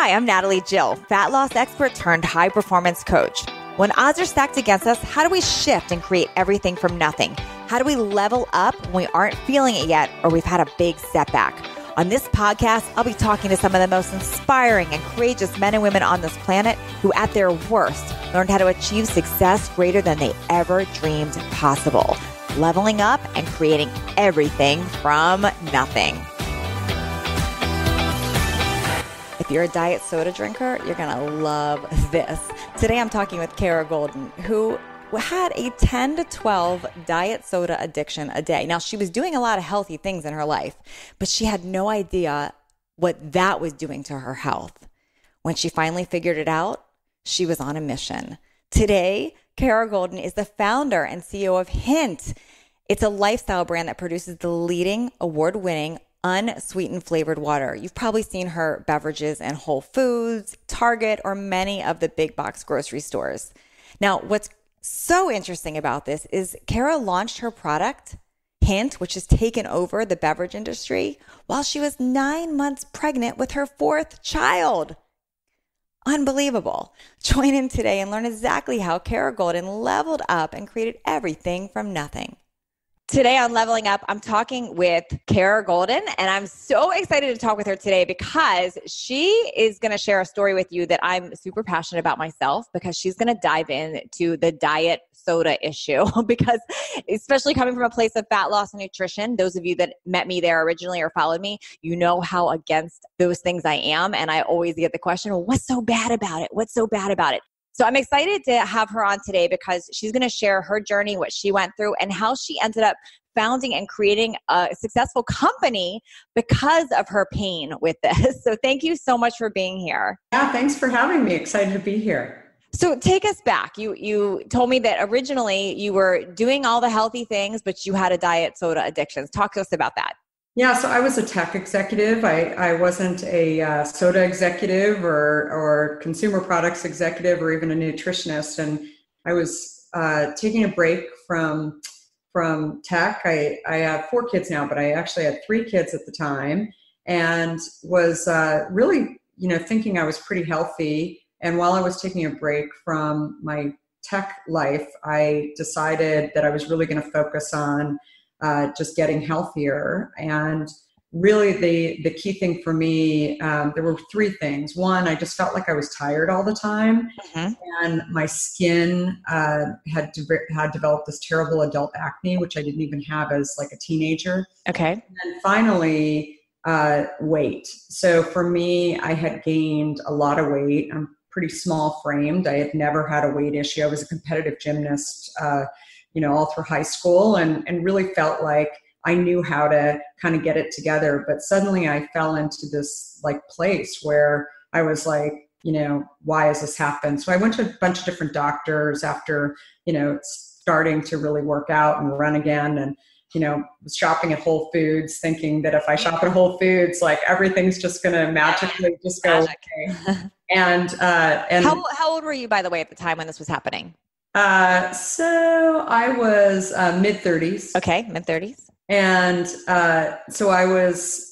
Hi, I'm Natalie Jill, fat loss expert turned high performance coach. When odds are stacked against us, how do we shift and create everything from nothing? How do we level up when we aren't feeling it yet or we've had a big setback? On this podcast, I'll be talking to some of the most inspiring and courageous men and women on this planet who at their worst learned how to achieve success greater than they ever dreamed possible. Leveling up and creating everything from nothing. If you're a diet soda drinker, you're going to love this. Today I'm talking with Kara Goldin, who had a 10 to 12 diet soda addiction a day. Now, she was doing a lot of healthy things in her life, but she had no idea what that was doing to her health. When she finally figured it out, she was on a mission. Today, Kara Goldin is the founder and CEO of Hint. It's a lifestyle brand that produces the leading award-winning unsweetened flavored water. You've probably seen her beverages in Whole Foods, Target, or many of the big box grocery stores. Now, what's so interesting about this is Kara launched her product, Hint, which has taken over the beverage industry, while she was 9 months pregnant with her fourth child. Unbelievable. Join in today and learn exactly how Kara Goldin leveled up and created everything from nothing. Today on Leveling Up, I'm talking with Kara Goldin, and I'm so excited to talk with her today because she is going to share a story with you that I'm super passionate about myself, because she's going to dive into the diet soda issue because especially coming from a place of fat loss and nutrition, those of you that met me there originally or followed me, you know how against those things I am. And I always get the question, well, what's so bad about it? What's so bad about it? So I'm excited to have her on today because she's going to share her journey, what she went through, and how she ended up founding and creating a successful company because of her pain with this. So thank you so much for being here. Yeah, thanks for having me. Excited to be here. So take us back. You told me that originally you were doing all the healthy things, but you had a diet soda addiction. Talk to us about that. Yeah, so I was a tech executive. I wasn't a soda executive or consumer products executive or even a nutritionist. And I was taking a break from tech. I have 4 kids now, but I actually had 3 kids at the time, and was really, thinking I was pretty healthy. And while I was taking a break from my tech life, I decided that I was really going to focus on just getting healthier. And really the key thing for me, there were 3 things. One, I just felt like I was tired all the time. Mm-hmm. And my skin had developed this terrible adult acne, which I didn't even have as like a teenager. Okay. And finally, weight. So for me, I had gained a lot of weight. I'm pretty small framed. I had never had a weight issue. I was a competitive gymnast, all through high school, and really felt like I knew how to kind of get it together. But suddenly I fell into this like place where I was like, why has this happened? So I went to a bunch of different doctors after, starting to really work out and run again, and, was shopping at Whole Foods thinking that if I shop at Whole Foods, like everything's just going to magically just go away. And how old were you, by the way, at the time when this was happening? So I was mid-30s. Okay, mid-30s. And so I was,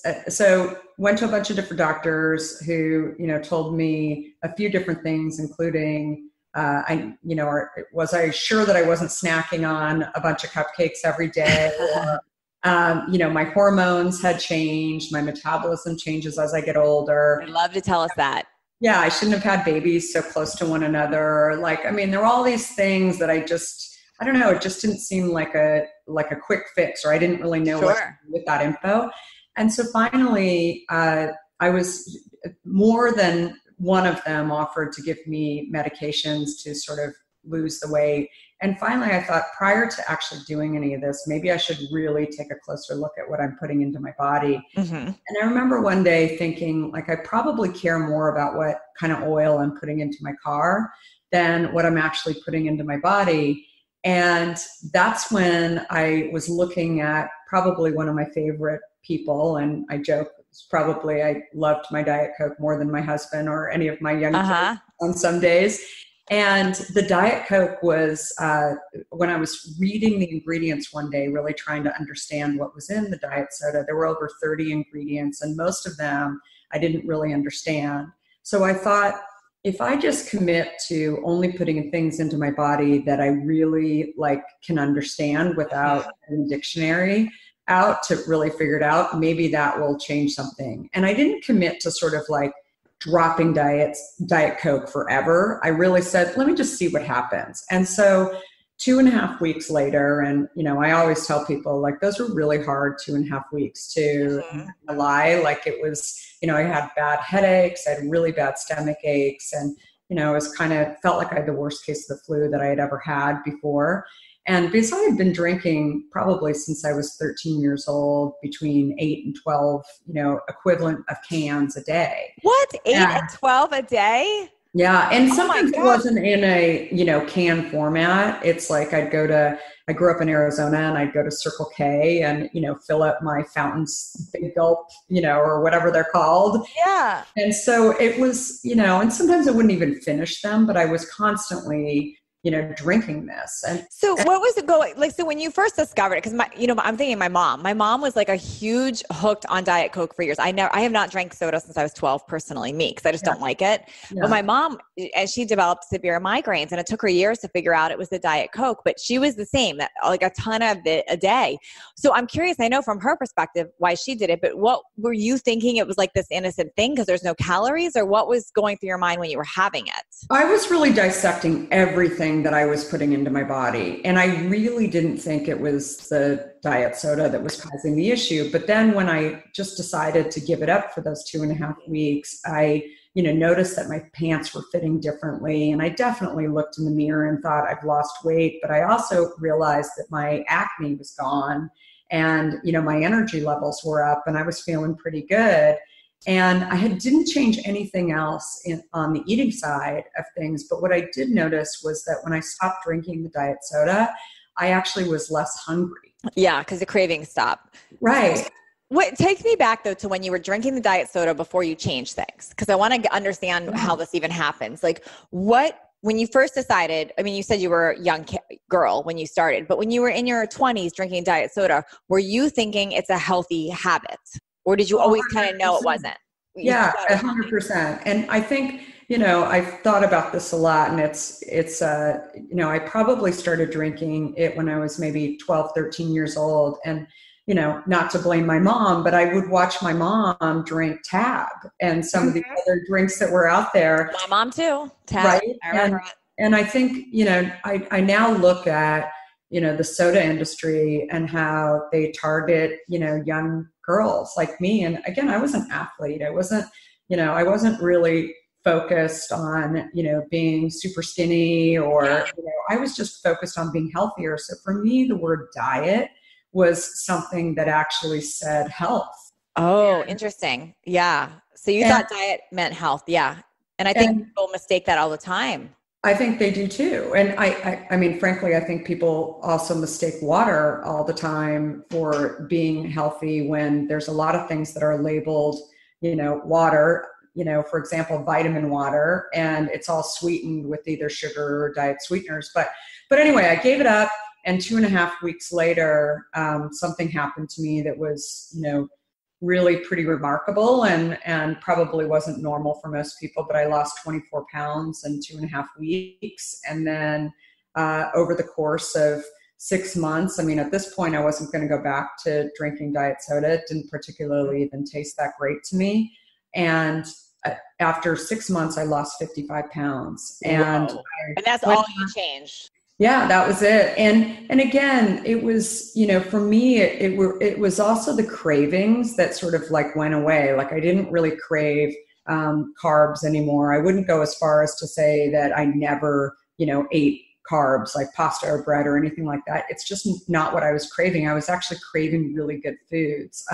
went to a bunch of different doctors who, told me a few different things, including, was I sure that I wasn't snacking on a bunch of cupcakes every day? Or, my hormones had changed, my metabolism changes as I get older. I'd love to tell us that. Yeah, I shouldn't have had babies so close to one another. There were all these things that I don't know, it just didn't seem like a quick fix, or I didn't really know what to do with that info. And so finally, I was, more than one of them offered to give me medications to sort of lose the weight. And finally, I thought, prior to actually doing any of this, maybe I should really take a closer look at what I'm putting into my body. Mm-hmm. And I remember one day thinking, I probably care more about what kind of oil I'm putting into my car than what I'm actually putting into my body. And that's when I was looking at probably one of my favorite people, and I joke, probably I loved my Diet Coke more than my husband or any of my young kids on some days. And the Diet Coke was, when I was reading the ingredients one day, really trying to understand what was in the diet soda, there were over 30 ingredients, and most of them I didn't really understand. So I thought, if I just commit to only putting things into my body that I really like can understand without a dictionary out to really figure it out, maybe that will change something. And I didn't commit to sort of like dropping Diet Coke forever. I really said, let me just see what happens. And so 2.5 weeks later, and I always tell people, like, those were really hard 2.5 weeks to lie. Like, it was, I had bad headaches, I had really bad stomach aches, and it was felt like I had the worst case of the flu that I had ever had before. And because I had been drinking probably since I was 13 years old, between 8 and 12, equivalent of cans a day. What? 8 and 12 a day? Yeah. And sometimes it wasn't in a, can format. It's like I grew up in Arizona, and I'd go to Circle K and, fill up my fountains, Big Gulp, or whatever they're called. Yeah. And so it was, and sometimes I wouldn't even finish them, but I was constantly, drinking this. And so what was it going like? So when you first discovered it, because I'm thinking my mom was like a huge hooked on Diet Coke for years. I have not drank soda since I was 12 personally, me, because I just don't like it. Yeah. But my mom, and she developed severe migraines, and it took her years to figure out it was the Diet Coke, but she was the same, that like a ton of it a day. So I'm curious, I know from her perspective why she did it, but what were you thinking? It was like this innocent thing because there's no calories, or what was going through your mind when you were having it? I was really dissecting everything that I was putting into my body. And I really didn't think it was the diet soda that was causing the issue. But then when I just decided to give it up for those 2.5 weeks, I, noticed that my pants were fitting differently. And I definitely looked in the mirror and thought I've lost weight. But I also realized that my acne was gone, and, my energy levels were up, and I was feeling pretty good. And I didn't change anything else on the eating side of things. But what I did notice was that when I stopped drinking the diet soda, I actually was less hungry. Yeah, because the cravings stop. Right. Take me back, though, to when you were drinking the diet soda before you changed things, because I want to understand how this even happens. Like, when you first decided, I mean, you said you were a young girl when you started, but when you were in your 20s drinking diet soda, were you thinking it's a healthy habit? Or did you always kind of know it wasn't? Yeah, 100%. And I think, I've thought about this a lot, and it's I probably started drinking it when I was maybe 12, 13 years old. And, not to blame my mom, but I would watch my mom drink Tab and some of the other drinks that were out there. My mom too. Tab. Right. I remember it. And I think, I now look at, the soda industry and how they target, young girls like me. And again, I was an athlete. I wasn't really focused on, being super skinny, or, I was just focused on being healthier. So for me, the word diet was something that actually said health. Oh, interesting. Yeah. So you thought diet meant health. Yeah. And I think people mistake that all the time. I think they do too. And I mean, frankly, I think people also mistake water all the time for being healthy, when there's a lot of things that are labeled, water, for example, vitamin water, and it's all sweetened with either sugar or diet sweeteners. But anyway, I gave it up. And 2.5 weeks later, something happened to me that was, really pretty remarkable, and probably wasn't normal for most people, but I lost 24 pounds in 2.5 weeks. And then over the course of 6 months, I mean, at this point, I wasn't going to go back to drinking diet soda. It didn't particularly even taste that great to me. And after 6 months, I lost 55 pounds. And that's all you changed. Yeah, that was it. And again, it was, for me, it was also the cravings that sort of like went away. Like, I didn't really crave carbs anymore. I wouldn't go as far as to say that I never, ate carbs like pasta or bread or anything like that. It's just not what I was craving. I was actually craving really good foods.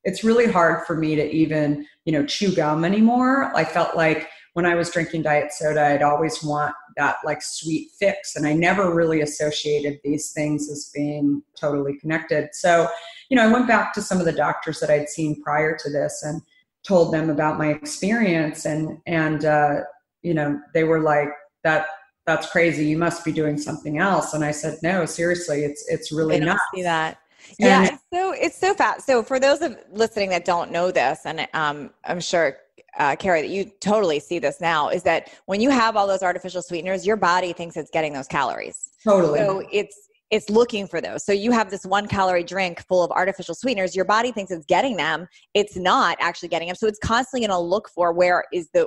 It's really hard for me to even, chew gum anymore. I felt like when I was drinking diet soda, I'd always want that like sweet fix. And I never really associated these things as being totally connected. So, I went back to some of the doctors that I'd seen prior to this and told them about my experience. And they were like, that's crazy. You must be doing something else. And I said, no, seriously, it's really not. See that. Yeah. It's so fast. So for those of listening that don't know this, and I'm sure Carrie, that you totally see this now, is that when you have all those artificial sweeteners, your body thinks it's getting those calories. Totally. So it's looking for those. So you have this 1 calorie drink full of artificial sweeteners. Your body thinks it's getting them. It's not actually getting them. So it's constantly going to look for where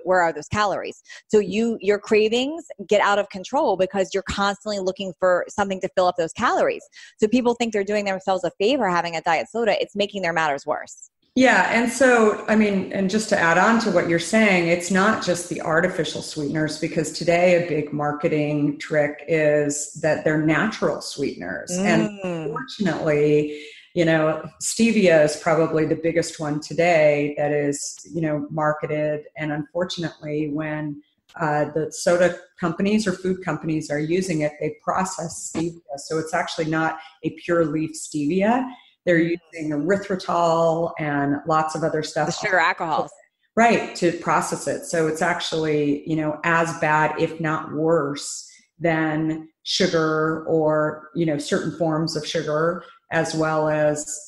are those calories. So your cravings get out of control because you're constantly looking for something to fill up those calories. So people think they're doing themselves a favor having a diet soda. It's making their matters worse. Yeah. And so, I mean, and just to add on to what you're saying, it's not just the artificial sweeteners, because today a big marketing trick is that they're natural sweeteners. And unfortunately, stevia is probably the biggest one today that is, marketed. And unfortunately, when the soda companies or food companies are using it, they process stevia. So it's actually not a pure leaf stevia. They're using erythritol and lots of other stuff. The sugar alcohols. Right, to process it. So it's actually, as bad, if not worse, than sugar or, certain forms of sugar, as well as,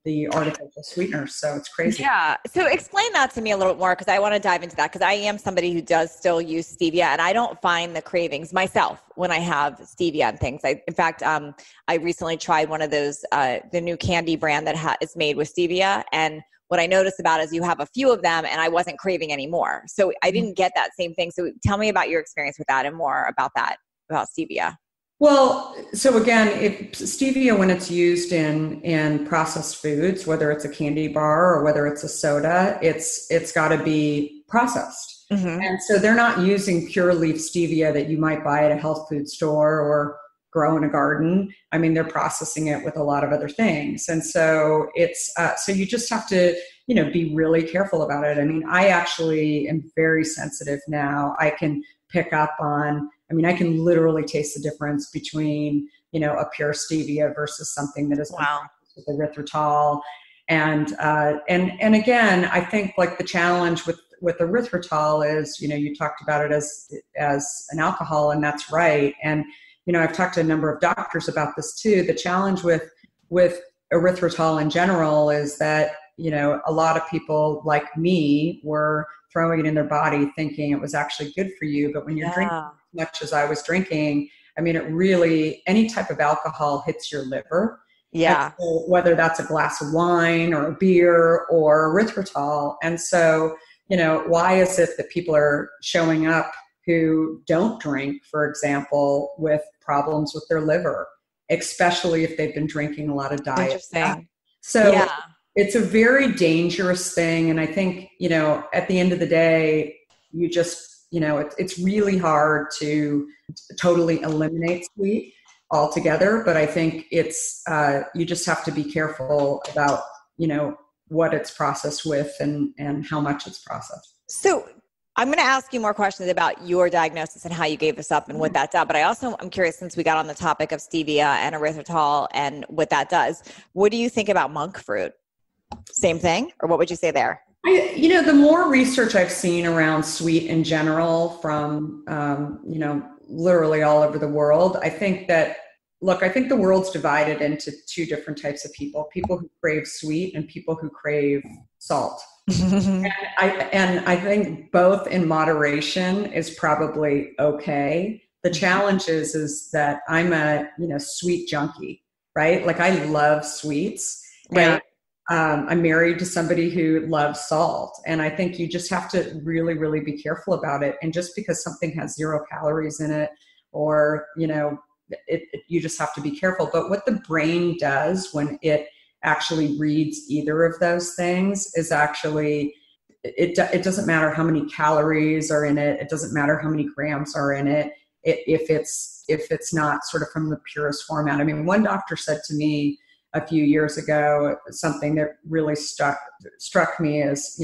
the artificial sweeteners. So it's crazy. Yeah. So explain that to me a little bit more, because I want to dive into that, because I am somebody who does still use stevia, and I don't find the cravings myself when I have stevia and things. In fact, I recently tried one of those, the new candy brand that is made with stevia. And what I noticed about it is you have a few of them and I wasn't craving anymore. So I didn't get that same thing. So tell me about your experience with that and more about that, about stevia. Well, so again, stevia, when it's used in processed foods, whether it's a candy bar or whether it's a soda, it's got to be processed. Mm-hmm. And so they're not using pure leaf stevia that you might buy at a health food store or grow in a garden. I mean, they're processing it with a lot of other things. And so it's, so you just have to, be really careful about it. I mean, I actually am very sensitive now. I can pick up on, I can literally taste the difference between, a pure stevia versus something that is with erythritol. And again, I think like the challenge with erythritol is, you talked about it as an alcohol, and that's right. And, I've talked to a number of doctors about this too. The challenge with erythritol in general is that, a lot of people like me were throwing it in their body thinking it was actually good for you. But when you're drinking as much as I was drinking, it really, any type of alcohol hits your liver. Yeah. So whether that's a glass of wine or a beer or erythritol. And so, why is it that people are showing up who don't drink, for example, with problems with their liver, especially if they've been drinking a lot of diet? Interesting. So it's a very dangerous thing. And I think, at the end of the day, you just, it's really hard to totally eliminate sweet altogether. But I think it's, you just have to be careful about, what it's processed with and how much it's processed. So I'm going to ask you more questions about your diagnosis and how you gave this up and what that does. But I'm curious, since we got on the topic of stevia and erythritol and what that does, what do you think about monk fruit? Same thing? Or what would you say there? The more research I've seen around sweet in general from, literally all over the world, I think that, I think the world's divided into two different types of people who crave sweet and people who crave salt. And I think both in moderation is probably okay. The challenge is that I'm a, sweet junkie, right? Like I love sweets. Right. And I'm married to somebody who loves salt. And I think you just have to really, really be careful about it. And just because something has 0 calories in it, or, you just have to be careful. But what the brain does when it actually reads either of those things is actually, it doesn't matter how many calories are in it. It doesn't matter how many grams are in it. If it's not sort of from the purest format. I mean, one doctor said to me a few years ago, something that really struck me as,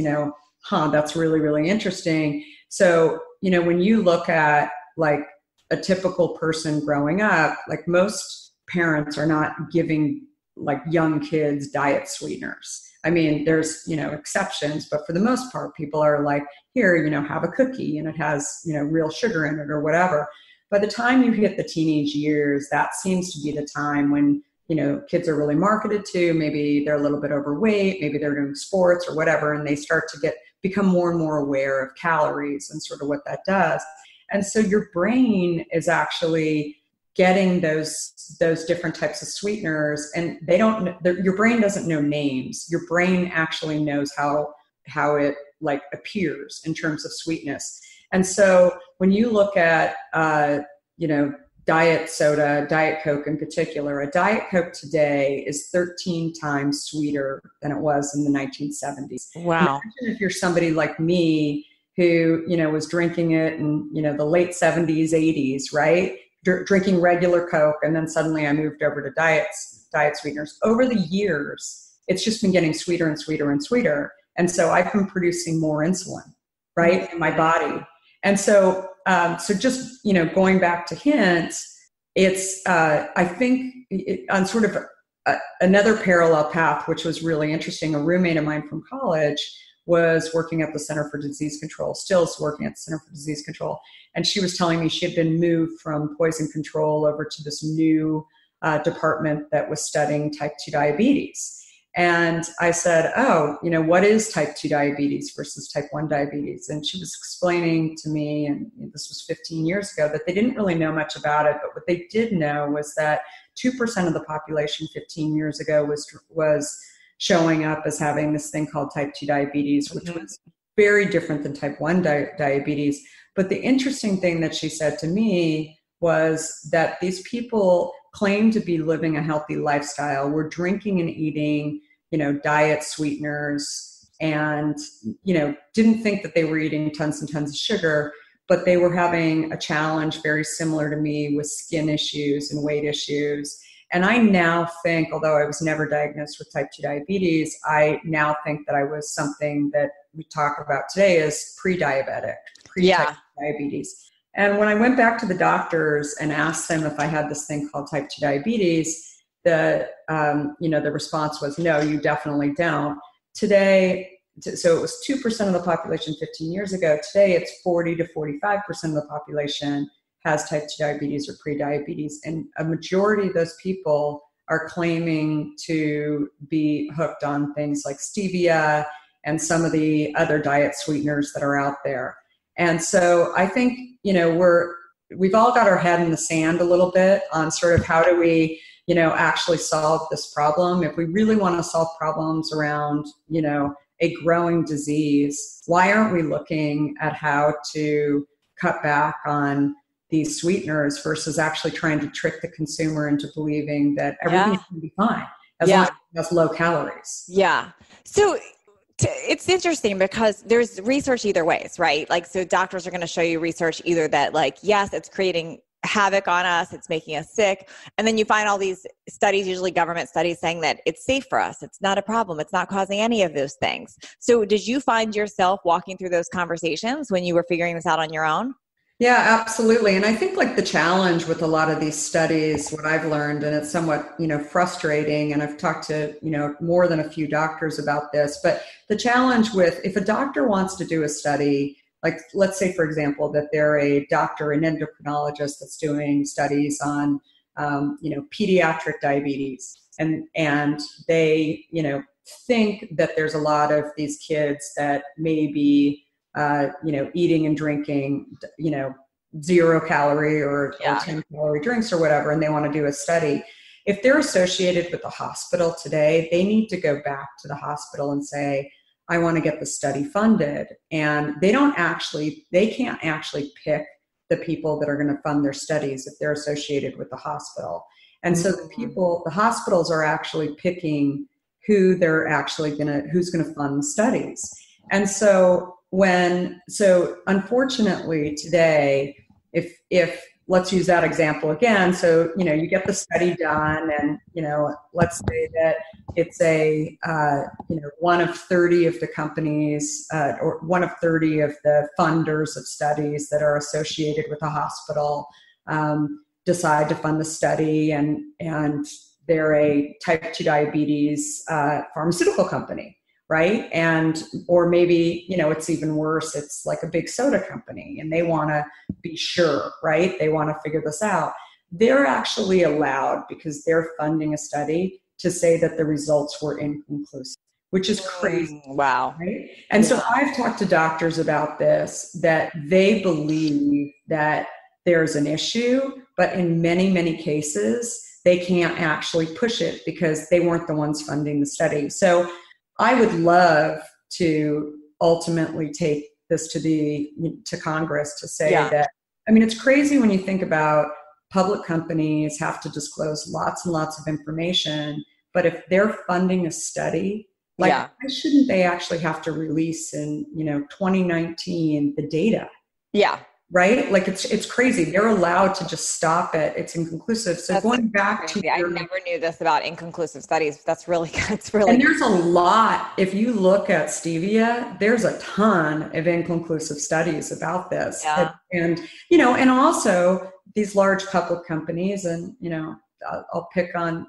that's really, really interesting. So, when you look at like a typical person growing up, like most parents are not giving like young kids diet sweeteners. I mean, there's, exceptions, but for the most part, people are like, here, have a cookie and it has, real sugar in it or whatever. By the time you hit the teenage years, that seems to be the time when, kids are really marketed to, maybe they're a little bit overweight, maybe they're doing sports or whatever, and they start to get become more and more aware of calories and sort of what that does. And so your brain is actually getting those different types of sweeteners, and your brain doesn't know names. Your brain actually knows how it like appears in terms of sweetness. And so when you look at diet soda, Diet Coke in particular, a Diet Coke today is 13 times sweeter than it was in the 1970s. Wow. Imagine if you're somebody like me who, was drinking it in, the late 70s, 80s, right? Drinking regular Coke. And then suddenly I moved over to diet sweeteners. Over the years, it's just been getting sweeter and sweeter and sweeter. And so I've been producing more insulin, right, in my body. And so, just, going back to Hint, it's, I think on sort of another parallel path, which was really interesting. A roommate of mine from college was working at the Center for Disease Control, still is working at the Center for Disease Control. And she was telling me she had been moved from poison control over to this new department that was studying type 2 diabetes. And I said, oh, what is type 2 diabetes versus type 1 diabetes? And she was explaining to me, and this was 15 years ago, that they didn't really know much about it. But what they did know was that 2% of the population 15 years ago was showing up as having this thing called type 2 diabetes, which was very different than type 1 diabetes. But the interesting thing that she said to me was that these people claim to be living a healthy lifestyle, were drinking and eating, diet sweeteners, and, didn't think that they were eating tons and tons of sugar, but they were having a challenge very similar to me with skin issues and weight issues. And I now think, although I was never diagnosed with type 2 diabetes, I now think that I was something that we talk about today as pre-diabetic, pre-type diabetes. And when I went back to the doctors and asked them if I had this thing called type 2 diabetes, the response was, no, you definitely don't. Today, so it was 2% of the population 15 years ago. Today, it's 40 to 45% of the population has type 2 diabetes or pre-diabetes. And a majority of those people are claiming to be hooked on things like stevia and some of the other diet sweeteners that are out there. And so I think, we've all got our head in the sand a little bit on sort of how do we, actually solve this problem. If we really want to solve problems around, a growing disease, why aren't we looking at how to cut back on these sweeteners versus actually trying to trick the consumer into believing that everything's going to be fine as long as it has low calories? Yeah. So it's interesting because there's research either ways, right? Like, so doctors are going to show you research either that like, yes, it's creating havoc on us, it's making us sick. And then you find all these studies, usually government studies, saying that it's safe for us. It's not a problem. It's not causing any of those things. So did you find yourself walking through those conversations when you were figuring this out on your own? Yeah, absolutely. And I think like the challenge with a lot of these studies, what I've learned, and it's somewhat, frustrating, and I've talked to, more than a few doctors about this, but the challenge with, if a doctor wants to do a study, like let's say, for example, that they're a doctor, an endocrinologist that's doing studies on, pediatric diabetes, and they, think that there's a lot of these kids that may be eating and drinking, 0 calorie or 10 calorie drinks or whatever, and they want to do a study. If they're associated with the hospital today, they need to go back to the hospital and say, I want to get the study funded. And they can't actually pick the people that are going to fund their studies if they're associated with the hospital. And so the hospitals are actually picking who's going to fund the studies. And so unfortunately today, if let's use that example again. So, you get the study done and, let's say that it's a, one of 30 of the companies or one of 30 of the funders of studies that are associated with a hospital decide to fund the study, and they're a type 2 diabetes pharmaceutical company. Right. Or maybe, it's even worse. It's like a big soda company and they want to be sure, right? They want to figure this out. They're actually allowed, because they're funding a study, to say that the results were inconclusive. which is crazy. Wow. Right? And so I've talked to doctors about this, that they believe that there's an issue, but in many, many cases, they can't actually push it because they weren't the ones funding the study. So I would love to ultimately take this to Congress to say that, I mean, it's crazy when you think about public companies have to disclose lots and lots of information, but if they're funding a study, like, why shouldn't they actually have to release in, 2019 the data? Yeah. Right? Like it's crazy. They're allowed to just stop it. It's inconclusive. So going back to I never knew this about inconclusive studies. That's really good. It's really and there's a lot. If you look at stevia, there's a ton of inconclusive studies about this. Yeah. And and also these large public companies, and I'll pick on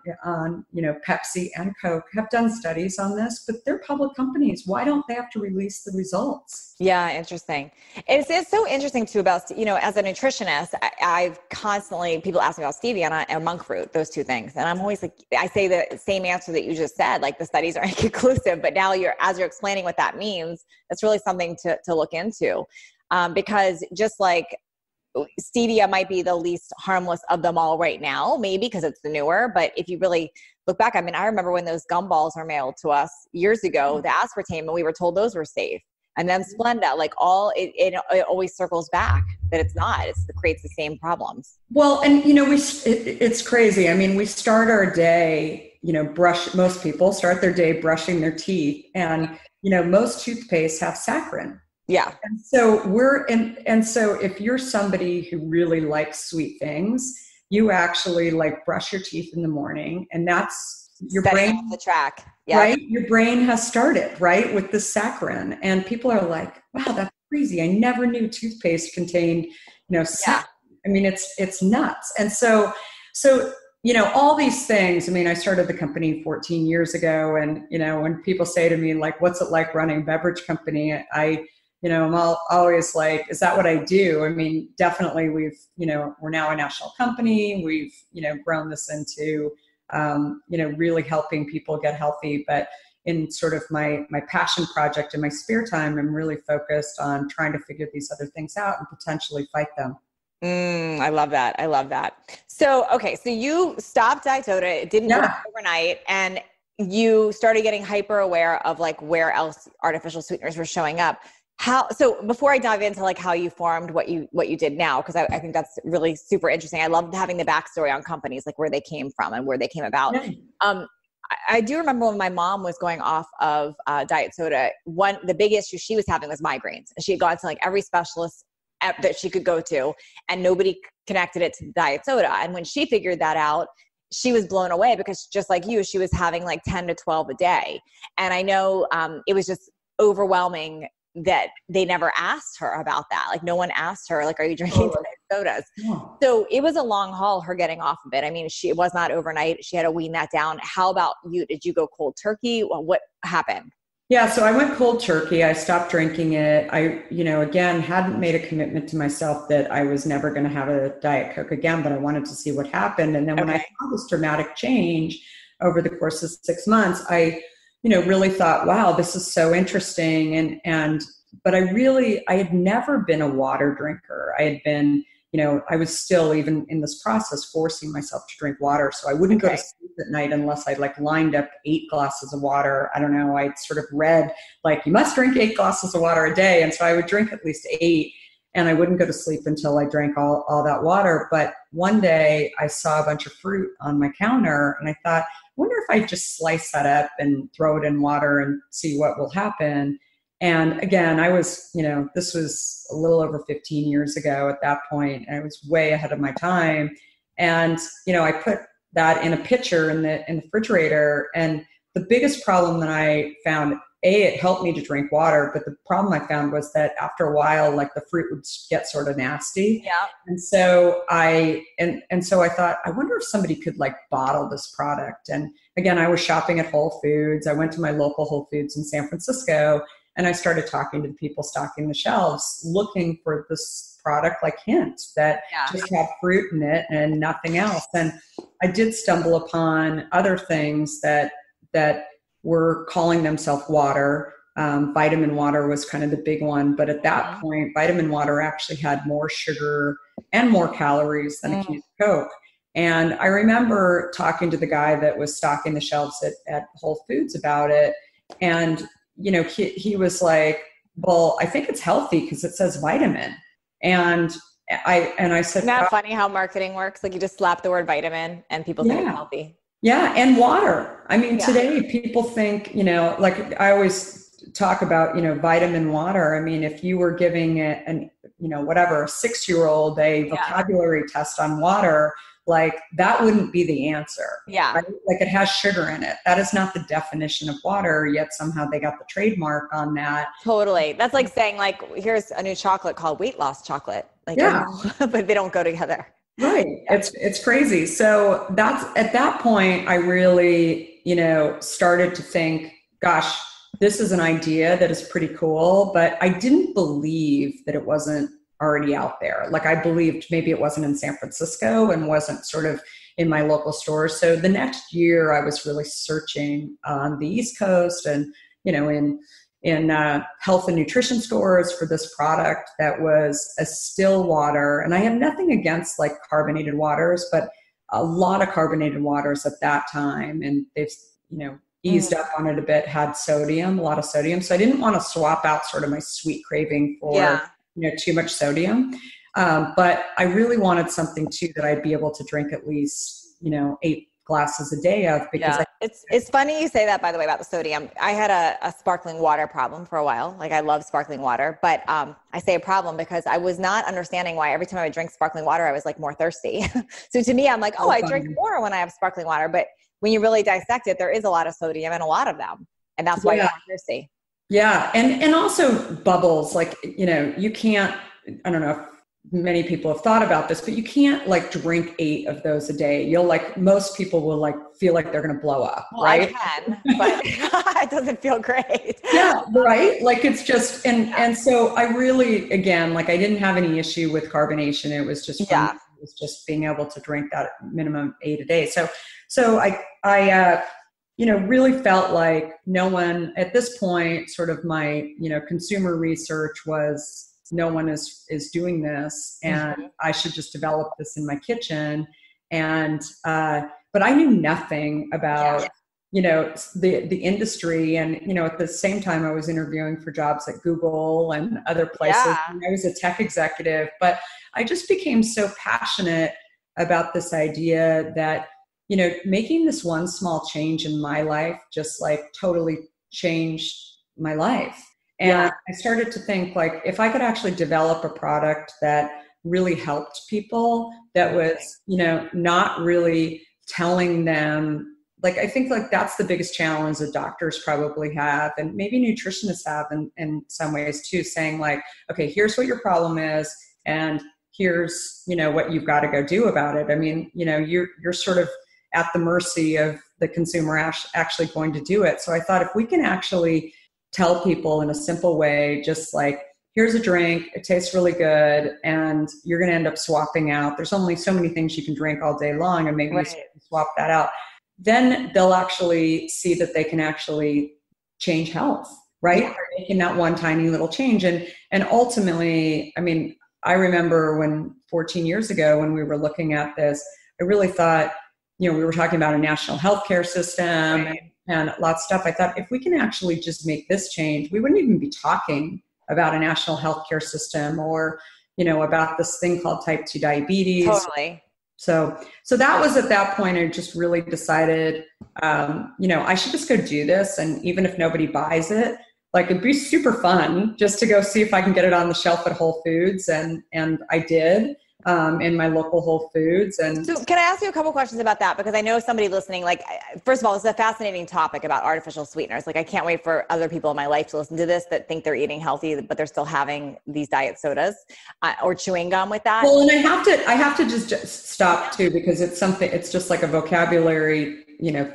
Pepsi and Coke have done studies on this, but they're public companies. Why don't they have to release the results? Yeah, interesting. It's so interesting too about, as a nutritionist, I've constantly, people ask me about stevia and monk fruit, those two things. And I'm always like, I say the same answer that you just said, like the studies are inconclusive, but now as you're explaining what that means, that's really something to look into. Because just like stevia might be the least harmless of them all right now, maybe because it's the newer, but if you really look back, I mean, I remember when those gumballs were mailed to us years ago, the aspartame, and we were told those were safe. And then Splenda, like it always circles back that it's not. It creates the same problems. Well, and it's crazy. I mean, we start our day, most people start their day brushing their teeth, and most toothpaste have saccharin. Yeah. And so so if you're somebody who really likes sweet things, you actually like brush your teeth in the morning, and that's your brain off the track. Yeah. Right? Your brain has started, right, with the saccharin. And people are like, wow, that's crazy. I never knew toothpaste contained, saccharin. I mean, it's nuts. And so all these things, I mean, I started the company 14 years ago, and, when people say to me, like, what's it like running a beverage company? I'm always like, is that what I do? I mean, definitely we're now a national company. We've, grown this into, really helping people get healthy. But in sort of my passion project in my spare time, I'm really focused on trying to figure these other things out and potentially fight them. I love that. I love that. So, okay. So you stopped Diet Soda. It didn't work overnight, and you started getting hyper aware of like where else artificial sweeteners were showing up. So before I dive into like how you formed what you did now, because I think that's really super interesting. I love having the backstory on companies, like where they came from and where they came about. Yeah. I do remember when my mom was going off of Diet Soda, the big issue she was having was migraines. She had gone to like every specialist that she could go to, and nobody connected it to Diet Soda. And when she figured that out, she was blown away, because just like you, she was having like 10 to 12 a day. And I know it was just overwhelming that they never asked her about that. Like no one asked her, like, are you drinking Diet Sodas? Yeah. So it was a long haul, her getting off of it. I mean, it was not overnight. She had to wean that down. How about you? Did you go cold turkey? Well, what happened? Yeah, so I went cold turkey. I stopped drinking it. I, again, hadn't made a commitment to myself that I was never going to have a Diet Coke again, but I wanted to see what happened. And then when I saw this dramatic change over the course of 6 months, I really thought, wow, this is so interesting. But I had never been a water drinker. I had been, I was still, even in this process, forcing myself to drink water. So I wouldn't go to sleep at night unless I lined up 8 glasses of water. I don't know. I sort of read like, you must drink 8 glasses of water a day. And so I would drink at least 8, and I wouldn't go to sleep until I drank all that water. But one day I saw a bunch of fruit on my counter, and I thought, I wonder if I just slice that up and throw it in water and see what will happen. And again, I was, this was a little over 15 years ago at that point, and I was way ahead of my time. And, I put that in a pitcher in the refrigerator. And the biggest problem that I found, it helped me to drink water, but the problem I found was that after a while, like the fruit would get sort of nasty. Yeah. And so I thought, I wonder if somebody could like bottle this product. And again, I was shopping at Whole Foods. I went to my local Whole Foods in San Francisco, and I started talking to the people stocking the shelves, looking for this product like Hint that just had fruit in it and nothing else. And I did stumble upon other things that were calling themselves water. Vitamin water was kind of the big one. But at that point, vitamin water actually had more sugar and more calories than a can of Coke. And I remember talking to the guy that was stocking the shelves at Whole Foods about it. And, he was like, well, I think it's healthy because it says vitamin. And I said, isn't that funny how marketing works? Like you just slap the word vitamin and people think it's healthy. Yeah. And water. I mean, today people think, like I always talk about, vitamin water. I mean, if you were giving it a 6-year-old a vocabulary test on water, like that wouldn't be the answer. Yeah. Right? Like it has sugar in it. That is not the definition of water, yet somehow they got the trademark on that. Totally. That's like saying like, here's a new chocolate called weight loss chocolate. Like, but they don't go together. Right. Yeah. It's crazy. So that's at that point, I really, started to think, gosh, this is an idea that is pretty cool, but I didn't believe that it wasn't already out there. Like I believed maybe it wasn't in San Francisco and wasn't sort of in my local stores. So the next year I was really searching on the East Coast and, in health and nutrition stores for this product that was a still water. And I have nothing against like carbonated waters, but a lot of carbonated waters at that time. And they've, eased up on it a bit, had a lot of sodium. So I didn't want to swap out sort of my sweet craving for, too much sodium. But I really wanted something too that I'd be able to drink at least, 8 glasses a day of. Because it's funny you say that, by the way, about the sodium. I had a sparkling water problem for a while. Like I love sparkling water, but I say a problem because I was not understanding why every time I would drink sparkling water, I was like more thirsty. So to me, I'm like, I drink more when I have sparkling water. But when you really dissect it, there is a lot of sodium and a lot of them. And that's why you're thirsty. Yeah. And also bubbles, like, you can't, I don't know if many people have thought about this, but you can't like drink 8 of those a day. Most people will like feel like they're going to blow up, right? I can, but it doesn't feel great. Yeah. Right. Like it's just, and so I really, again, like I didn't have any issue with carbonation. It was just, it was just being able to drink that minimum 8 a day. So I really felt like no one at this point, sort of my, consumer research was no one is doing this and I should just develop this in my kitchen. And, but I knew nothing about, the industry. And, at the same time I was interviewing for jobs at Google and other places. And I was a tech executive, but I just became so passionate about this idea that, making this one small change in my life just like totally changed my life. And I started to think like, if I could actually develop a product that really helped people, that was, not really telling them, like, I think like that's the biggest challenge that doctors probably have, and maybe nutritionists have in some ways too, saying like, okay, here's what your problem is, and here's, what you've got to go do about it. I mean, you're sort of at the mercy of the consumer actually going to do it. So I thought if we can actually tell people in a simple way, just like, here's a drink, it tastes really good, and you're going to end up swapping out. There's only so many things you can drink all day long, and maybe you swap that out. Then they'll actually see that they can actually change health, right? They're making that one tiny little change. And ultimately, I mean, I remember 14 years ago when we were looking at this, I really thought, we were talking about a national healthcare system and lots of stuff. I thought if we can actually just make this change, we wouldn't even be talking about a national healthcare system or, about this thing called type 2 diabetes. Totally. So that was at that point, I just really decided, I should just go do this. And even if nobody buys it, like it'd be super fun just to go see if I can get it on the shelf at Whole Foods. And I did. In my local Whole Foods. And so can I ask you a couple questions about that? Because I know somebody listening, like, first of all, it's a fascinating topic about artificial sweeteners. Like I can't wait for other people in my life to listen to this that think they're eating healthy, but they're still having these diet sodas or chewing gum with that. Well, and I have to just stop too, because it's just like a vocabulary,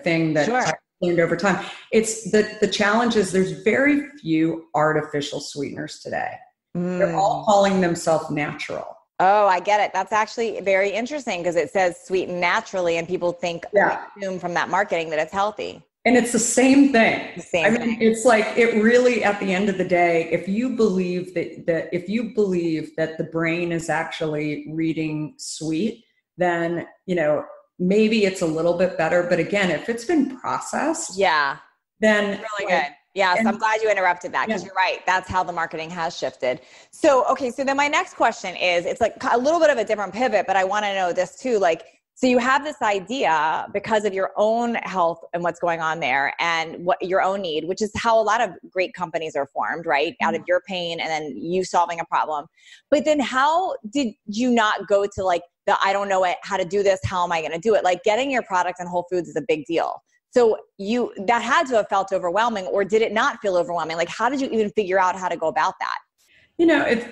thing that I've learned over time. It's the challenge is there's very few artificial sweeteners today. They're all calling themselves natural. Oh, I get it. That's actually very interesting because it says sweetened naturally and people think, assume from that marketing that it's healthy. And it's the same thing. The same thing. It's like, it really, at the end of the day, if you believe that the brain is actually reading sweet, then, maybe it's a little bit better. But again, if it's been processed, then really good. Yes, I'm glad you interrupted that, because you're right. That's how the marketing has shifted. So, okay. So then my next question is, it's like a little bit of a different pivot, but I want to know this too. Like, so you have this idea because of your own health and what's going on there and what your own need, which is how a lot of great companies are formed, right? Out of your pain and then you solving a problem. But then how did you not go to like I don't know how to do this. How am I going to do it? Like, getting your product in Whole Foods is a big deal. So that had to have felt overwhelming, or did it not feel overwhelming? Like, how did you even figure out how to go about that?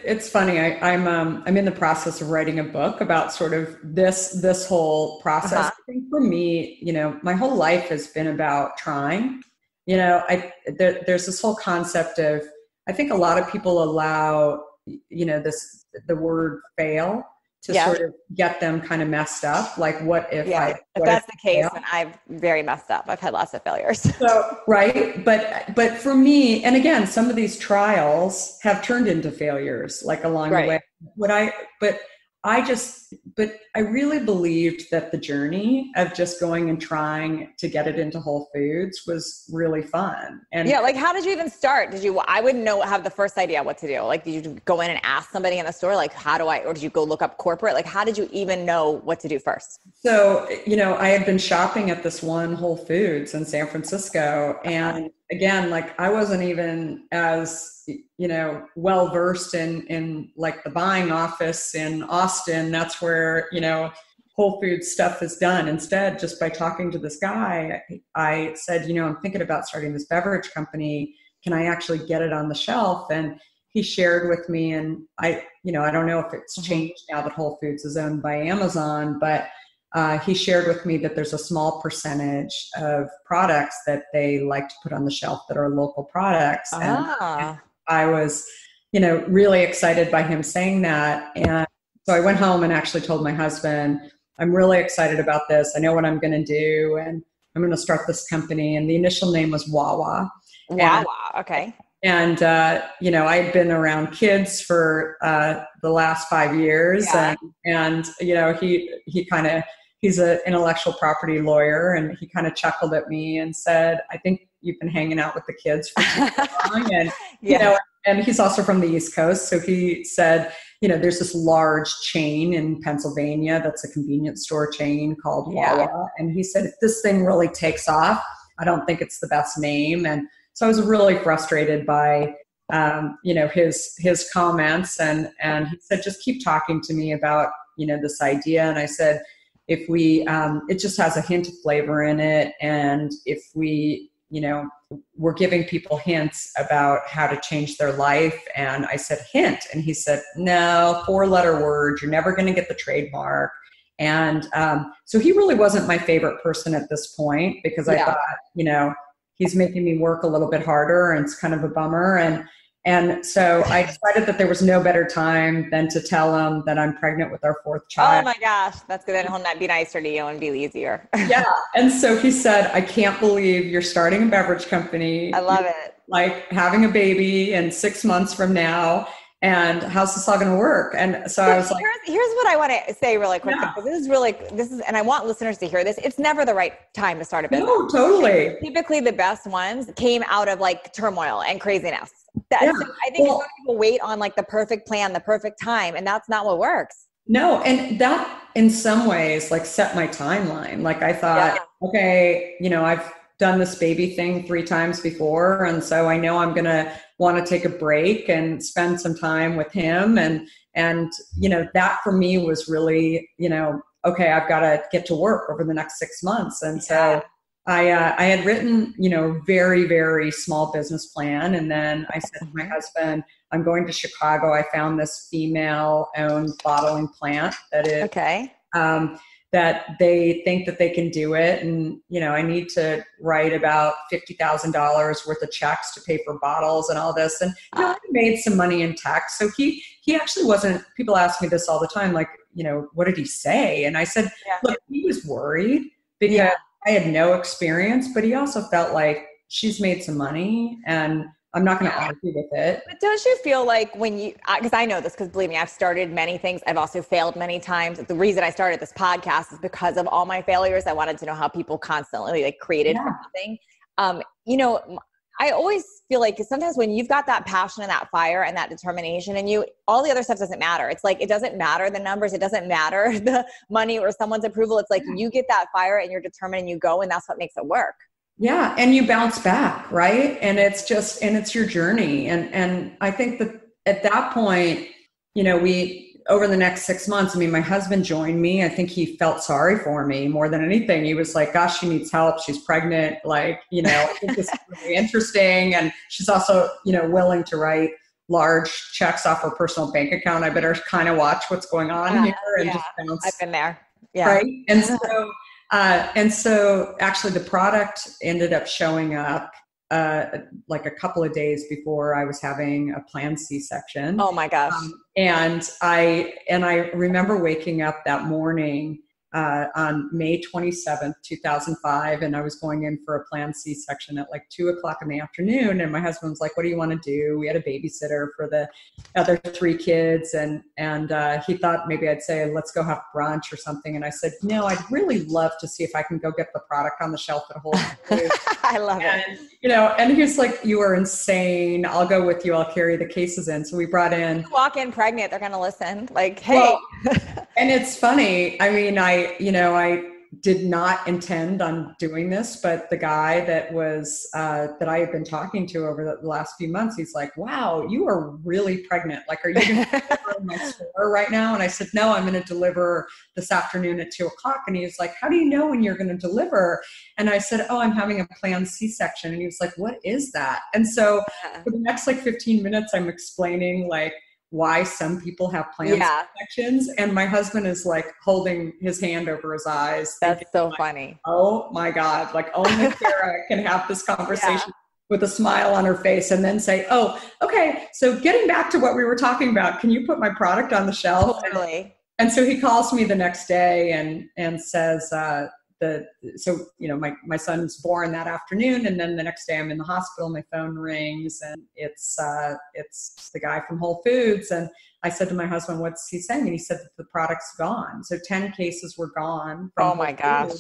It's funny. I'm in the process of writing a book about sort of this whole process. I think for me, my whole life has been about trying. There's this whole concept of, I think a lot of people allow, the word fail to sort of get them kind of messed up. Like, what if if that's the case, then I've very messed up. I've had lots of failures. So, right. But for me, and again, some of these trials have turned into failures, like along the way. But I really believed that the journey of just going and trying to get it into Whole Foods was really fun. And like, how did you even start? I wouldn't have the first idea what to do. Like, did you go in and ask somebody in the store, like, or did you go look up corporate? Like, how did you even know what to do first? So, I had been shopping at this one Whole Foods in San Francisco. And again, like, I wasn't even as, well versed in like the buying office in Austin. That's where, Whole Foods stuff is done. Instead, just by talking to this guy, I said, I'm thinking about starting this beverage company. Can I actually get it on the shelf? And he shared with me, and I don't know if it's changed now that Whole Foods is owned by Amazon, but he shared with me that there's a small percentage of products that they like to put on the shelf that are local products. And I was, really excited by him saying that. And so I went home and actually told my husband, I'm really excited about this. I know what I'm going to do, and I'm going to start this company. And the initial name was Wawa. Wawa. Okay. And, I had been around kids for the last 5 years. Yeah. And he's an intellectual property lawyer, and he kind of chuckled at me and said, I think you've been hanging out with the kids for too long. And, and he's also from the East Coast. So he said, there's this large chain in Pennsylvania that's a convenience store chain called Wawa. And he said, if this thing really takes off, I don't think it's the best name. And so I was really frustrated by, his comments. And he said, just keep talking to me about, this idea. And I said, if we, it just has a hint of flavor in it. And if we, we're giving people hints about how to change their life. And I said, hint. And he said, no, 4-letter word. You're never going to get the trademark. And so he really wasn't my favorite person at this point, because I thought, he's making me work a little bit harder, and it's kind of a bummer. And so I decided that there was no better time than to tell him that I'm pregnant with our 4th child. Oh my gosh, that's good. Then he'll not be nicer to you and be easier. Yeah. And so he said, I can't believe you're starting a beverage company. I love it. Like, having a baby in 6 months from now. And how's this all going to work? And so I was like, here's what I want to say really quick. Because this is, and I want listeners to hear this. It's never the right time to start a business. No, totally. Typically the best ones came out of like turmoil and craziness. So I think a lot of people wait on like the perfect plan, the perfect time, and that's not what works. No. And that in some ways like set my timeline. Like, I thought, okay, I've done this baby thing 3 times before. And so I know I'm going to want to take a break and spend some time with him. And that for me was really, okay, I've got to get to work over the next 6 months. And so I had written, very, very small business plan. And then I said to my husband, I'm going to Chicago. I found this female owned bottling plant that is, that they think that they can do it. And, I need to write about $50,000 worth of checks to pay for bottles and all this. And I made some money in tech. So he actually wasn't, people ask me this all the time, like, what did he say? And I said, look, he was worried because I had no experience, but he also felt like she's made some money and I'm not going to argue with it. But don't you feel like when you, because I know this, because believe me, I've started many things. I've also failed many times. The reason I started this podcast is because of all my failures. I wanted to know how people constantly like created for something. You know, I always feel like sometimes when you've got that passion and that fire and that determination and you, all the other stuff doesn't matter. It's like, it doesn't matter the numbers. It doesn't matter the money or someone's approval. It's like you get that fire and you're determined and you go, and that's what makes it work. Yeah. And you bounce back, right? And it's just, and it's your journey. And I think that at that point, you know, over the next 6 months, I mean, my husband joined me. I think he felt sorry for me more than anything. He was like, gosh, she needs help. She's pregnant. Like, you know, I think this is really interesting. And she's also, you know, willing to write large checks off her personal bank account. I better kind of watch what's going on here and just bounce. I've been there. Yeah. Right. And so actually the product ended up showing up like a couple of days before I was having a planned C-section. Oh my gosh. And I remember waking up that morning on May 27th, 2005. And I was going in for a planned C-section at like 2:00 in the afternoon. And my husband was like, what do you want to do? We had a babysitter for the other 3 kids. And he thought maybe I'd say, let's go have brunch or something. And I said, no, I'd really love to see if I can go get the product on the shelf at Whole Foods. I love it. You know, and he was like, you are insane. I'll go with you. I'll carry the cases in. So we brought in. Walk in pregnant. They're going to listen. Like, hey. Well, and it's funny. I mean, I did not intend on doing this, but the guy that I had been talking to over the last few months, he's like, wow, you are really pregnant. Like, are you going to deliver in my store right now? And I said, no, I'm going to deliver this afternoon at 2:00. And he was like, how do you know when you're going to deliver? And I said, oh, I'm having a planned C-section. And he was like, what is that? And so for the next like 15 minutes, I'm explaining like why some people have planned C-sections. And my husband is like holding his hand over his eyes. That's so like, funny. Oh my God. Like only Sarah can have this conversation with a smile on her face and then say, oh, okay. So getting back to what we were talking about, can you put my product on the shelf? Totally. And so he calls me the next day and says, so, you know, my son's born that afternoon, and then the next day I'm in the hospital, my phone rings and it's the guy from Whole Foods. And I said to my husband, what's he saying? And he said that the product's gone. So 10 cases were gone. Oh my gosh.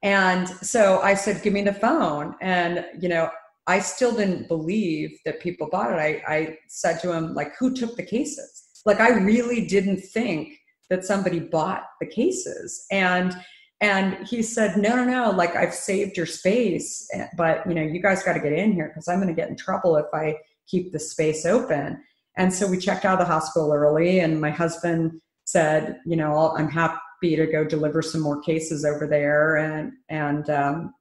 And so I said, give me the phone. And, you know, I still didn't believe that people bought it. I said to him, like, who took the cases? Like, I really didn't think that somebody bought the cases. And he said, no, like I've saved your space, but you know, you guys got to get in here because I'm going to get in trouble if I keep the space open. And so we checked out of the hospital early, and my husband said, you know, I'm happy to go deliver some more cases over there. And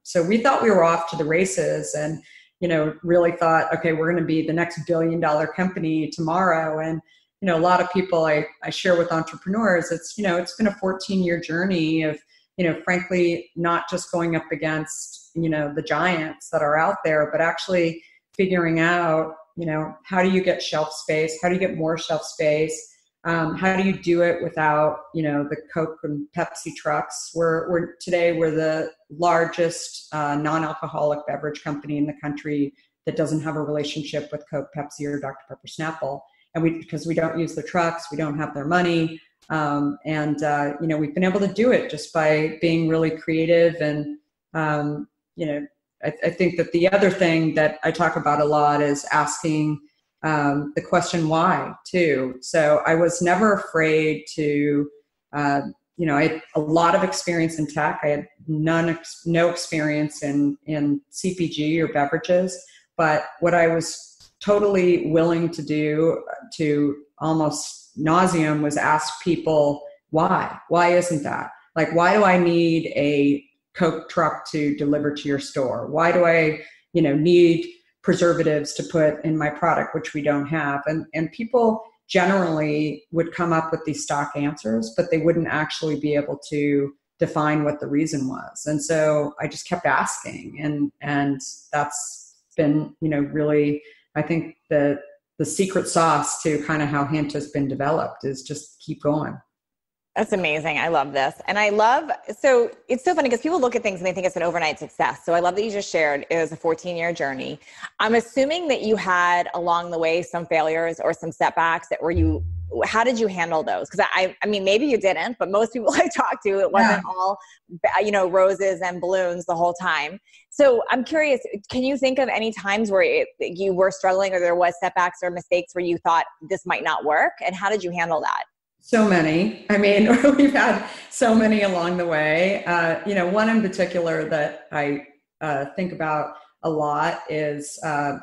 so we thought we were off to the races, and, you know, really thought, okay, we're going to be the next $1 billion company tomorrow. And, you know, a lot of people I share with entrepreneurs, it's, you know, it's been a 14-year journey of, you know, frankly, not just going up against, you know, the giants that are out there, but actually figuring out, you know, how do you get shelf space? How do you get more shelf space? How do you do it without, you know, the Coke and Pepsi trucks? Today we're the largest non-alcoholic beverage company in the country that doesn't have a relationship with Coke, Pepsi, or Dr. Pepper Snapple. And because we don't use the trucks, we don't have their money. You know, we've been able to do it just by being really creative. And, you know, I think that the other thing that I talk about a lot is asking the question why too. So I was never afraid to, you know, I had a lot of experience in tech. I had no experience in CPG or beverages, but what I was totally willing to do to almost nauseum was ask people why isn't that? Like, why do I need a Coke truck to deliver to your store? Why do I, you know, need preservatives to put in my product, which we don't have? And people generally would come up with these stock answers, but they wouldn't actually be able to define what the reason was. And so I just kept asking, and that's been, you know, really, I think the secret sauce to kind of how Hint has been developed is just keep going. That's amazing. I love this. And I love, so it's so funny because people look at things and they think it's an overnight success. So I love that you just shared it was a 14-year journey. I'm assuming that you had along the way some failures or some setbacks that were you, how did you handle those? Because I mean, maybe you didn't, but most people I talk to, it wasn't all, roses and balloons the whole time. So I'm curious, can you think of any times where you were struggling or there was setbacks or mistakes where you thought this might not work? And how did you handle that? So many. I mean, we've had so many along the way. One in particular that I think about a lot is a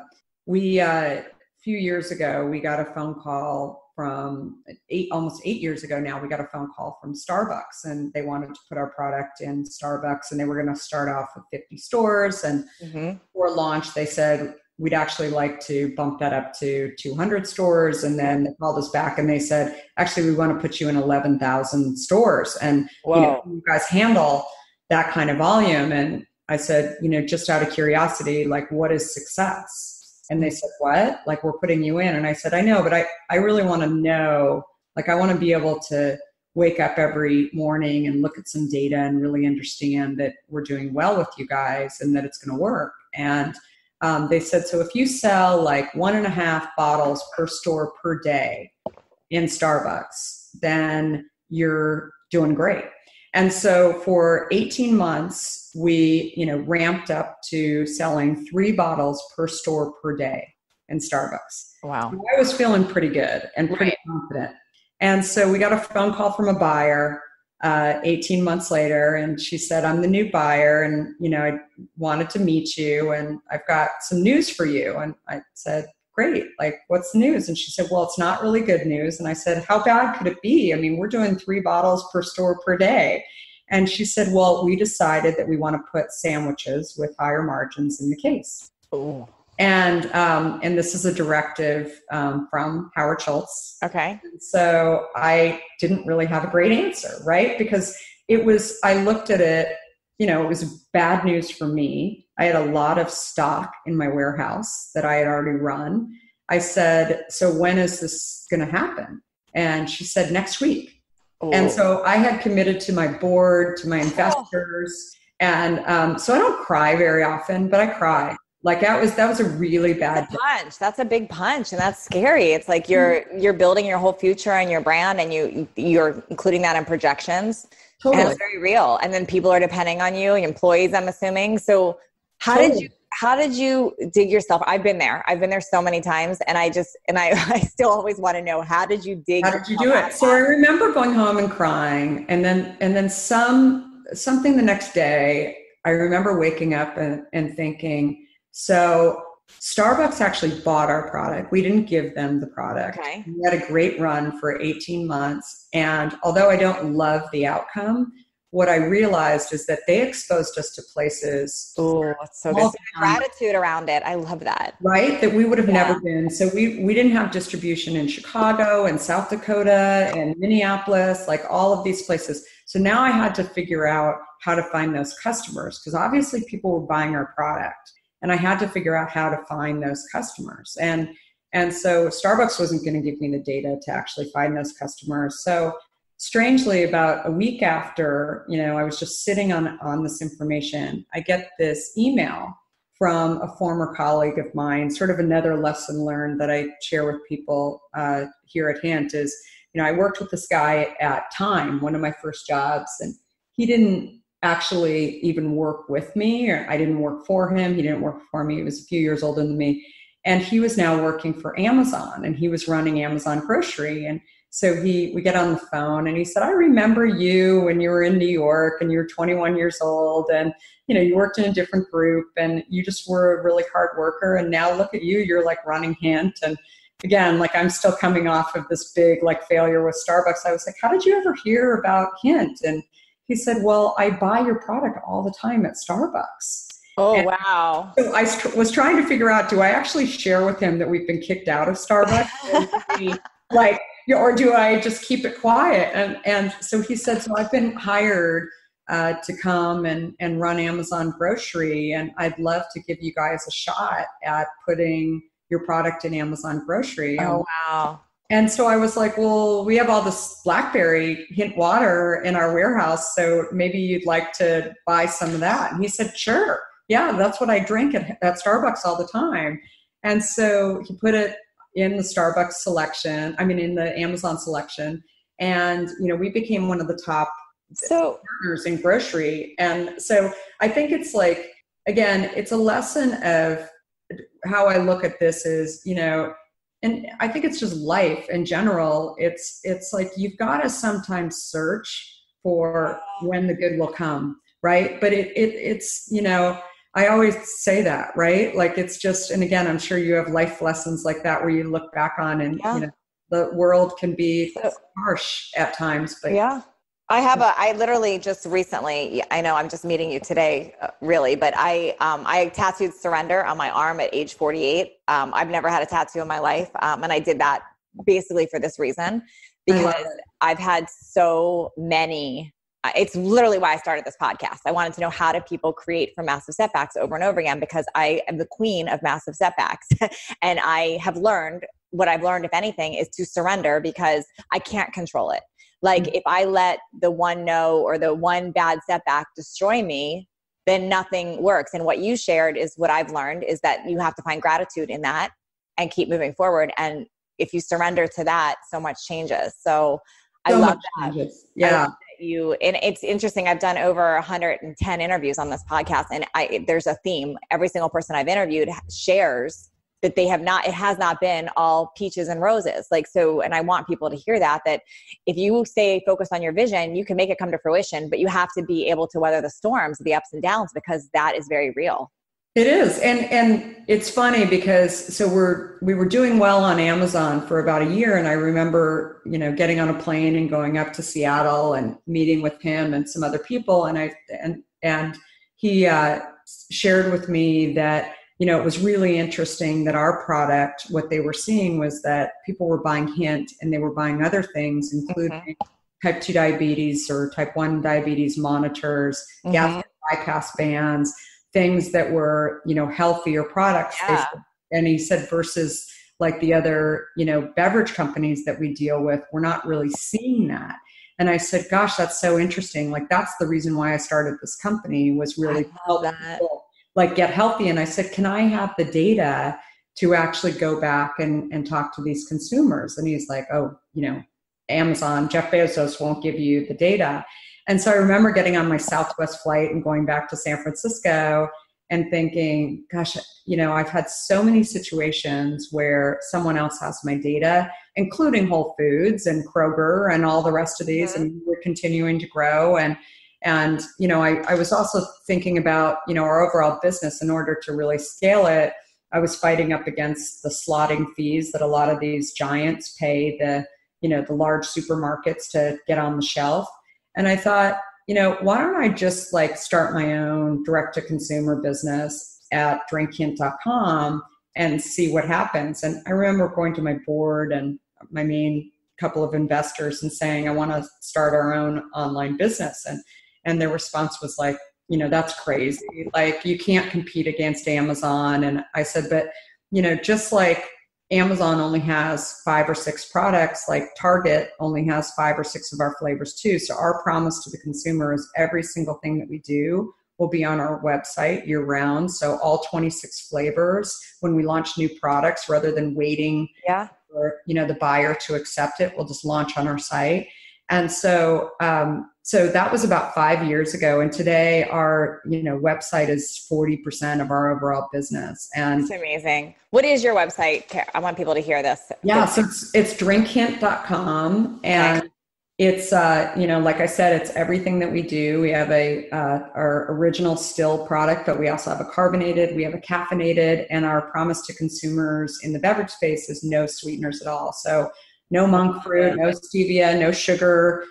few years ago, we got a phone call from almost 8 years ago now, we got a phone call from Starbucks, and they wanted to put our product in Starbucks, and they were going to start off with 50 stores. And before launch, they said, we'd actually like to bump that up to 200 stores. And then they called us back and they said, actually, we want to put you in 11,000 stores. And you guys handle that kind of volume. And I said, just out of curiosity, like, what is success? And they said, what? Like, we're putting you in. And I said, I know, but I really want to know, like, I want to be able to wake up every morning and look at some data and really understand that we're doing well with you guys and that it's going to work. And they said, so if you sell like 1.5 bottles per store per day in Starbucks, then you're doing great. And so for 18 months, we, ramped up to selling 3 bottles per store per day in Starbucks. Wow. So I was feeling pretty good and pretty confident. And so we got a phone call from a buyer 18 months later, and she said, I'm the new buyer, and I wanted to meet you, and I've got some news for you. And I said, great, like, what's the news? And she said, well, it's not really good news. And I said, how bad could it be? I mean, we're doing 3 bottles per store per day. And she said, well, we decided that we want to put sandwiches with higher margins in the case. Oh. And this is a directive from Howard Schultz. Okay. And so I didn't really have a great answer, right? Because I looked at it, it was bad news for me. I had a lot of stock in my warehouse that I had already run. I said, so when is this going to happen? And she said, next week. Oh. And so I had committed to my board, to my investors. And so I don't cry very often, but I cry. Like that was a really bad punch. That's a big punch, and that's scary. It's like you're building your whole future and your brand, and you're including that in projections. Totally. And it's very real. And then people are depending on you, employees, I'm assuming. So how did you dig yourself? I've been there so many times, and I still always want to know, how did you dig? How did you do it? So I remember going home and crying, and then something the next day. I remember waking up and thinking, so Starbucks actually bought our product. We didn't give them the product. Okay. We had a great run for 18 months. And although I don't love the outcome, what I realized is that they exposed us to places. Oh, that's so good. Gratitude around it. I love that. Right? That we would have never been. So we didn't have distribution in Chicago and South Dakota and Minneapolis, like all of these places. So now I had to figure out how to find those customers, because obviously people were buying our product. And I had to figure out how to find those customers. And so Starbucks wasn't going to give me the data to actually find those customers. So strangely, about a week after, I was just sitting on this information, I get this email from a former colleague of mine, sort of another lesson learned that I share with people here at Hint is, I worked with this guy at Time, one of my first jobs, and he didn't actually even work with me, or I didn't work for him. He didn't work for me. He was a few years older than me. And he was now working for Amazon, and he was running Amazon Grocery. And so we get on the phone, and he said, I remember you when you were in New York and you were 21 years old, and you worked in a different group, and you just were a really hard worker. And now look at you, you're like running Hint. And again, like I'm still coming off of this big like failure with Starbucks. I was like, how did you ever hear about Hint? And he said, well, I buy your product all the time at Starbucks. Oh, and wow. So I was trying to figure out, do I actually share with him that we've been kicked out of Starbucks? Or do I just keep it quiet? And so he said, so I've been hired to come and run Amazon Grocery, and I'd love to give you guys a shot at putting your product in Amazon Grocery. Oh, wow. And so I was like, well, we have all this blackberry hint water in our warehouse, so maybe you'd like to buy some of that. And he said, sure. Yeah, that's what I drink at Starbucks all the time. And so he put it in the Starbucks selection, in the Amazon selection. And, we became one of the top partners in grocery. And so I think it's like, again, it's a lesson of how I look at this is, and I think it's just life in general. It's like you've got to sometimes search for when the good will come, right? But it's I always say that, right? Like it's just, and again, I'm sure you have life lessons like that where you look back on and the world can be harsh at times, but I literally just recently, I know I'm just meeting you today, really, but I tattooed surrender on my arm at age 48. I've never had a tattoo in my life. And I did that basically for this reason, because I've had so many, it's literally why I started this podcast. I wanted to know, how do people create from massive setbacks over and over again? Because I am the queen of massive setbacks. And I have learned, what I've learned, if anything, is to surrender, because I can't control it. Like if I let the one no or the one bad setback destroy me, then nothing works. And what you shared is what I've learned, is that you have to find gratitude in that and keep moving forward. And if you surrender to that, so much changes. So I love that. Changes. Yeah. And it's interesting. I've done over 110 interviews on this podcast, and there's a theme. Every single person I've interviewed shares that it has not been all peaches and roses. And I want people to hear that if you stay focused on your vision, you can make it come to fruition, but you have to be able to weather the storms, the ups and downs, because that is very real. It is. And it's funny because, we were doing well on Amazon for about a year. And I remember, getting on a plane and going up to Seattle and meeting with him and some other people. And he shared with me that, it was really interesting that our product, what they were seeing was that people were buying Hint and they were buying other things, including type 2 diabetes or type 1 diabetes monitors, gastric bypass bands, things that were, healthier products. Yeah. And he said, versus like the other, beverage companies that we deal with, we're not really seeing that. And I said, gosh, that's so interesting. Like, that's the reason why I started this company, was really to help people get healthy. And I said, can I have the data to actually go back and talk to these consumers? And he's like, oh, Amazon, Jeff Bezos won't give you the data. And so I remember getting on my Southwest flight and going back to San Francisco and thinking, gosh, I've had so many situations where someone else has my data, including Whole Foods and Kroger and all the rest of these, and we're continuing to grow. And I was also thinking about, our overall business. In order to really scale it, I was fighting up against the slotting fees that a lot of these giants pay the large supermarkets to get on the shelf. And I thought, why don't I just start my own direct-to-consumer business at drinkhint.com and see what happens. And I remember going to my board and my main couple of investors and saying, I want to start our own online business. And their response was like, that's crazy. You can't compete against Amazon. And I said, but, just like Amazon only has 5 or 6 products, like Target only has 5 or 6 of our flavors too. So our promise to the consumer is every single thing that we do will be on our website year round. So all 26 flavors, when we launch new products, rather than waiting for, the buyer to accept it, we'll just launch on our site. And so, so that was about 5 years ago. And today our, website is 40% of our overall business. And it's amazing. What is your website? I want people to hear this. Yeah. So it's drinkhint.com. And it's, like I said, it's everything that we do. We have our original still product, but we also have a carbonated, we have a caffeinated, and our promise to consumers in the beverage space is no sweeteners at all. So no monk fruit, no stevia, no sugar.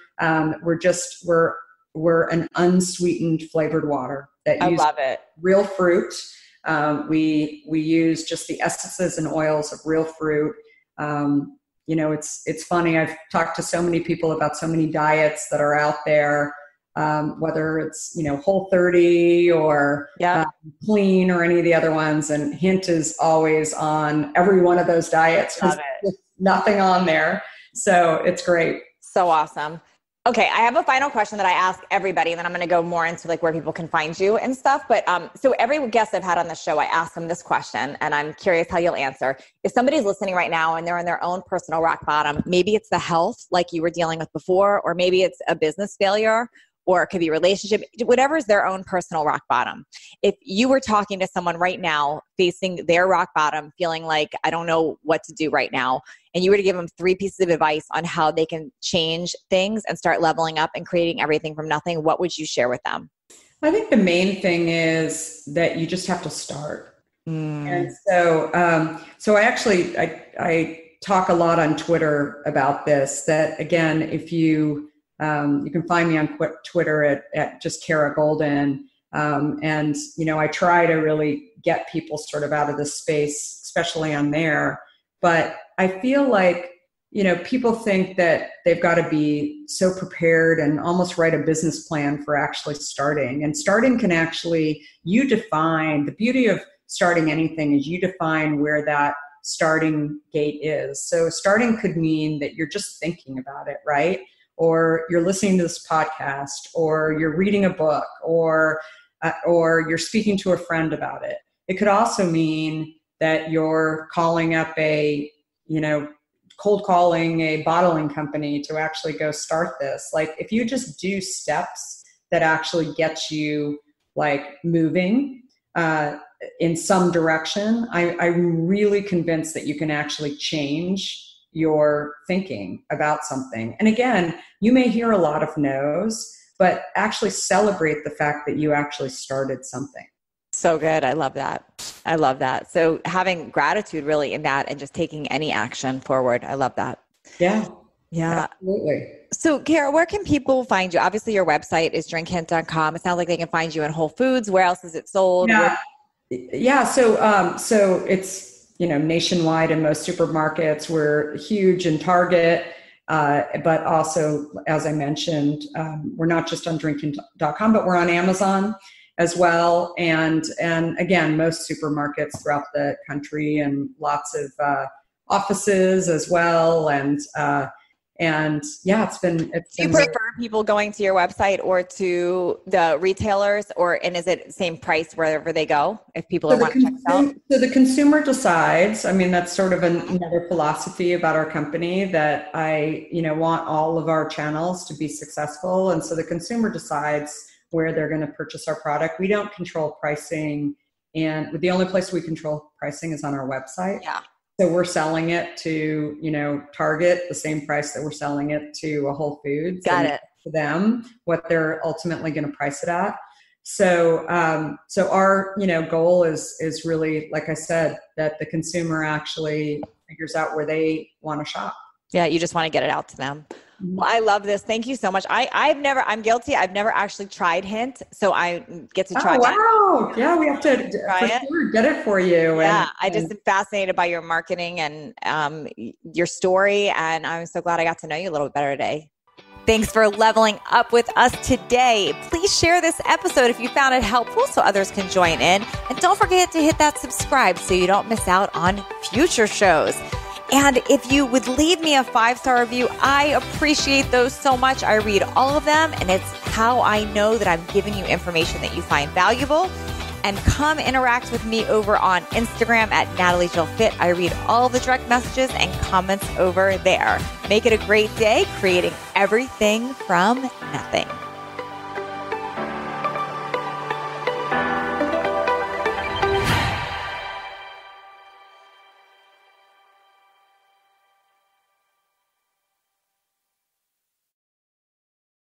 We're an unsweetened flavored water that uses real fruit. We use just the essences and oils of real fruit. It's funny. I've talked to so many people about so many diets that are out there, whether it's, Whole30 or Clean or any of the other ones. And Hint is always on every one of those diets. nothing on there. So it's great. So awesome. Okay, I have a final question that I ask everybody, and then I'm going to go more into like where people can find you and stuff. But so every guest I've had on the show, I ask them this question, and I'm curious how you'll answer. If somebody's listening right now and they're in their own personal rock bottom, maybe it's the health like you were dealing with before, or maybe it's a business failure, or it could be a relationship, whatever is their own personal rock bottom. If you were talking to someone right now facing their rock bottom, feeling like, I don't know what to do right now, and you were to give them 3 pieces of advice on how they can change things and start leveling up and creating everything from nothing, what would you share with them? I think the main thing is that you just have to start. And so, I talk a lot on Twitter about this, that again, if you can find me on Twitter at just Kara Goldin. And, I try to really get people sort of out of this space, especially on there. But I feel like, people think that they've got to be so prepared and almost write a business plan for actually starting. And starting can actually, the beauty of starting anything is you define where that starting gate is. So starting could mean that you're just thinking about it, right? Or you're listening to this podcast, or you're reading a book, or you're speaking to a friend about it. It could also mean that you're calling up cold calling a bottling company to actually go start this. Like if you just do steps that actually get you like moving in some direction, I'm really convinced that you can actually change your thinking about something. And again, you may hear a lot of no's, but actually celebrate the fact that you actually started something. So good. I love that. I love that. So having gratitude really in that and just taking any action forward. I love that. Yeah. Yeah. Absolutely. So Kara, where can people find you? Obviously your website is drinkhint.com. It sounds like they can find you in Whole Foods. Where else is it sold? Yeah. So it's, nationwide in most supermarkets. We're huge in Target, but also, as I mentioned, we're not just on drinkhint.com, but we're on Amazon as well. And again, most supermarkets throughout the country, and lots of offices as well. And yeah, it's been. Do you prefer people going to your website or to the retailers, and is it same price wherever they go if people are wanting to check it out? So the consumer decides. I mean, that's sort of another philosophy about our company, that I, want all of our channels to be successful. And so the consumer decides where they're going to purchase our product. We don't control pricing, and the only place we control pricing is on our website. Yeah. So we're selling it to, Target, the same price that we're selling it to a Whole Foods. Got it. For them, what they're ultimately going to price it at. So our, goal is really, like I said, that the consumer actually figures out where they want to shop. Yeah. You just want to get it out to them. Well, I love this. Thank you so much. I'm guilty. I've never actually tried Hint, so I get to try it. Oh, wow. Yeah, we have to get it for you. Yeah, I just am fascinated by your marketing and your story, and I'm so glad I got to know you a little bit better today. Thanks for leveling up with us today. Please share this episode if you found it helpful so others can join in. And don't forget to hit that subscribe so you don't miss out on future shows. And if you would leave me a 5-star review, I appreciate those so much. I read all of them, and it's how I know that I'm giving you information that you find valuable. And come interact with me over on Instagram at Natalie Jill Fit. I read all the direct messages and comments over there. Make it a great day, creating everything from nothing.